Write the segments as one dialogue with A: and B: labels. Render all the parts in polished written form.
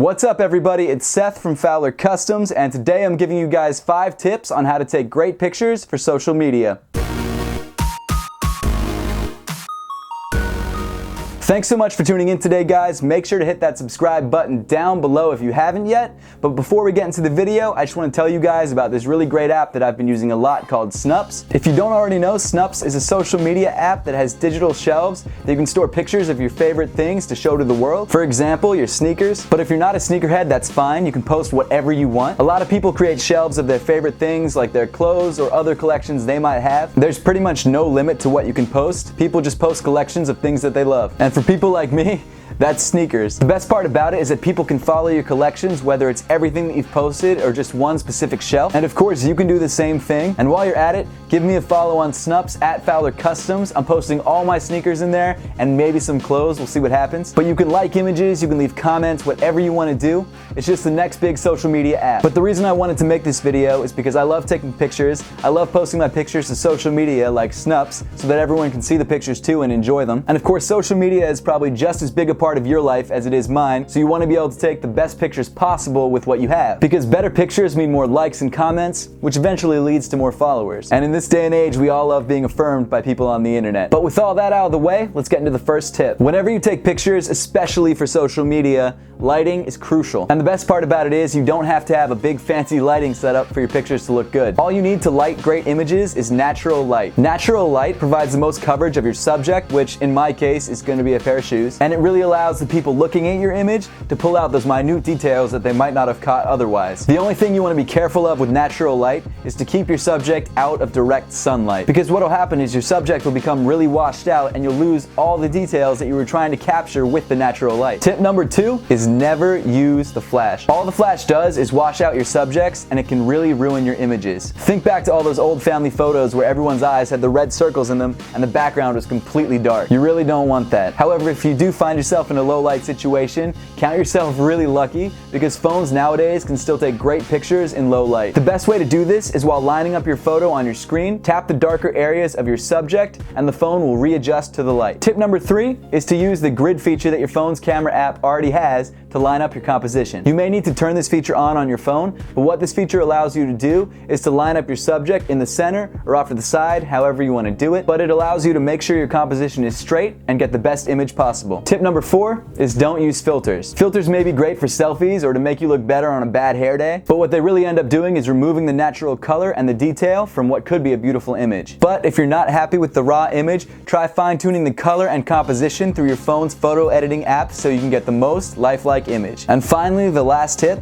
A: What's up everybody, it's Seth from Fowler Customs, and today I'm giving you guys 5 tips on how to take great pictures for social media. Thanks so much for tuning in today, guys. Make sure to hit that subscribe button down below if you haven't yet. But before we get into the video, I just want to tell you guys about this really great app that I've been using a lot called Snupps. If you don't already know, Snupps is a social media app that has digital shelves that you can store pictures of your favorite things to show to the world. For example, your sneakers. But if you're not a sneakerhead, that's fine. You can post whatever you want. A lot of people create shelves of their favorite things like their clothes or other collections they might have. There's pretty much no limit to what you can post. People just post collections of things that they love. And for people like me, that's sneakers. The best part about it is that people can follow your collections, whether it's everything that you've posted or just one specific shelf. And of course, you can do the same thing. And while you're at it, give me a follow on Snupps at FowlerCustoms. I'm posting all my sneakers in there and maybe some clothes. We'll see what happens. But you can like images, you can leave comments, whatever you want to do. It's just the next big social media app. But the reason I wanted to make this video is because I love taking pictures. I love posting my pictures to social media like Snupps so that everyone can see the pictures too and enjoy them. And of course, social media is probably just as big a part of your life as it is mine, so you want to be able to take the best pictures possible with what you have. Because better pictures mean more likes and comments, which eventually leads to more followers. And in this day and age, we all love being affirmed by people on the internet. But with all that out of the way, let's get into the first tip. Whenever you take pictures, especially for social media, lighting is crucial. And the best part about it is you don't have to have a big fancy lighting setup for your pictures to look good. All you need to light great images is natural light. Natural light provides the most coverage of your subject, which in my case is going to be a pair of shoes, and it really allows the people looking at your image to pull out those minute details that they might not have caught otherwise. The only thing you want to be careful of with natural light is to keep your subject out of direct sunlight, because what will happen is your subject will become really washed out and you'll lose all the details that you were trying to capture with the natural light. Tip number 2 is never use the flash. All the flash does is wash out your subjects, and it can really ruin your images. Think back to all those old family photos where everyone's eyes had the red circles in them and the background was completely dark. You really don't want that. However, if you do find yourself in a low light situation, count yourself really lucky, because phones nowadays can still take great pictures in low light. The best way to do this is while lining up your photo on your screen, tap the darker areas of your subject and the phone will readjust to the light. Tip number 3 is to use the grid feature that your phone's camera app already has to line up your composition. You may need to turn this feature on your phone, but what this feature allows you to do is to line up your subject in the center or off to the side, however you want to do it, but it allows you to make sure your composition is straight and get the best image possible. Tip number 4 is don't use filters. Filters may be great for selfies or to make you look better on a bad hair day, but what they really end up doing is removing the natural color and the detail from what could be a beautiful image. But if you're not happy with the raw image, try fine-tuning the color and composition through your phone's photo editing app so you can get the most lifelike image. And finally, the last tip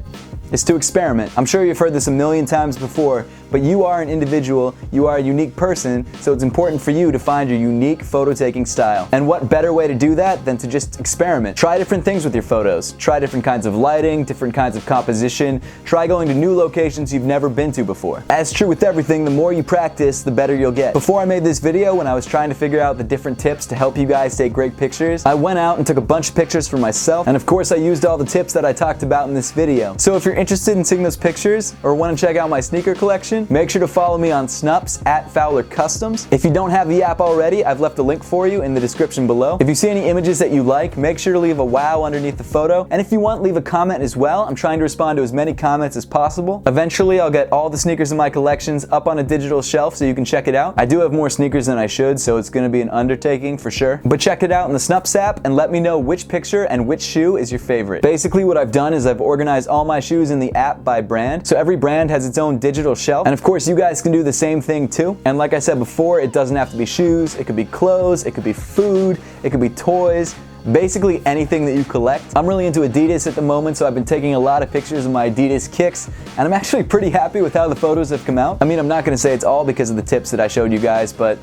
A: is to experiment. I'm sure you've heard this a million times before, but you are an individual, you are a unique person, so it's important for you to find your unique photo taking style. And what better way to do that than to just experiment? Try different things with your photos. Try different kinds of lighting, different kinds of composition. Try going to new locations you've never been to before. As true with everything, the more you practice, the better you'll get. Before I made this video, when I was trying to figure out the different tips to help you guys take great pictures, I went out and took a bunch of pictures for myself, and of course I used all the tips that I talked about in this video. So if you're interested in seeing those pictures or want to check out my sneaker collection, make sure to follow me on Snupps at FowlerCustoms. If you don't have the app already, I've left a link for you in the description below. If you see any images that you like, make sure to leave a wow underneath the photo. And if you want, leave a comment as well. I'm trying to respond to as many comments as possible. Eventually, I'll get all the sneakers in my collections up on a digital shelf so you can check it out. I do have more sneakers than I should, so it's going to be an undertaking for sure. But check it out in the Snupps app and let me know which picture and which shoe is your favorite. Basically, what I've done is I've organized all my shoes in the app by brand. So every brand has its own digital shelf. And of course, you guys can do the same thing too. And like I said before, it doesn't have to be shoes, it could be clothes, it could be food, it could be toys, basically anything that you collect. I'm really into Adidas at the moment, so I've been taking a lot of pictures of my Adidas kicks, and I'm actually pretty happy with how the photos have come out. I mean, I'm not going to say it's all because of the tips that I showed you guys, but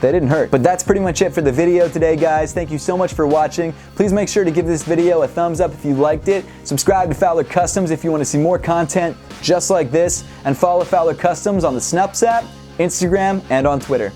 A: they didn't hurt. But that's pretty much it for the video today, guys. Thank you so much for watching. Please make sure to give this video a thumbs up if you liked it. Subscribe to Fowler Customs if you want to see more content just like this, and follow Fowler Customs on the Snupps app, Instagram, and on Twitter.